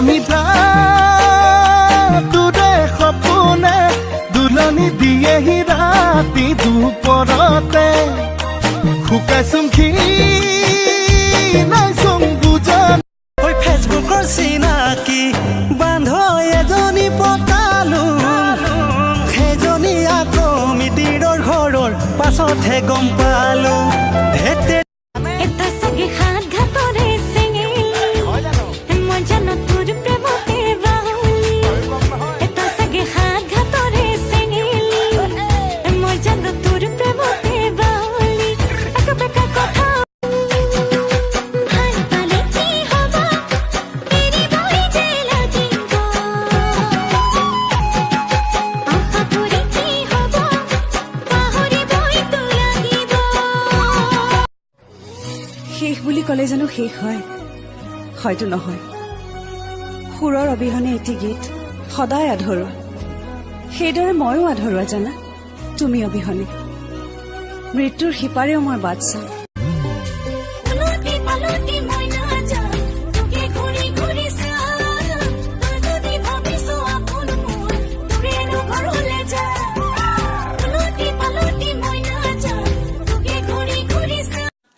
আমি দুৰে সপোনে দুলনি দিয়েহি ৰাতি দুপৰতে শুকাইছোং নাইছোং বুজন ফেচবুকৰ চিনাকি বান্ধ এজনী পতালো সেইজনী আকৌ মিতিৰৰ ঘৰৰ পাছতহে গম পালো শেষ বুলি ক'লে জানো শেষ হয় হয়তো নহয় সুৰৰ অবিহনে এটি গীত সদায় আধৰুৱা সেইদৰে ময়ো আধৰুৱা জানা তুমি অবিহনে মৃত্যুৰ সিপাৰেও মই বাট চাওঁ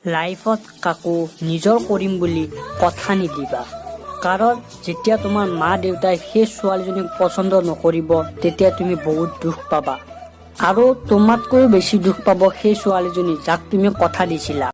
লাইফত কাকো নিজৰ কৰিম বুলি কথা নিদিবা কাৰণ যেতিয়া তোমাৰ মা দেউতাই সেই ছোৱালীজনীক পচন্দ নকৰিব তেতিয়া তুমি বহুত দুখ পাবা আৰু তোমাতকৈ বেছি দুখ পাব সেই ছোৱালীজনী যাক তুমি কথা দিছিলা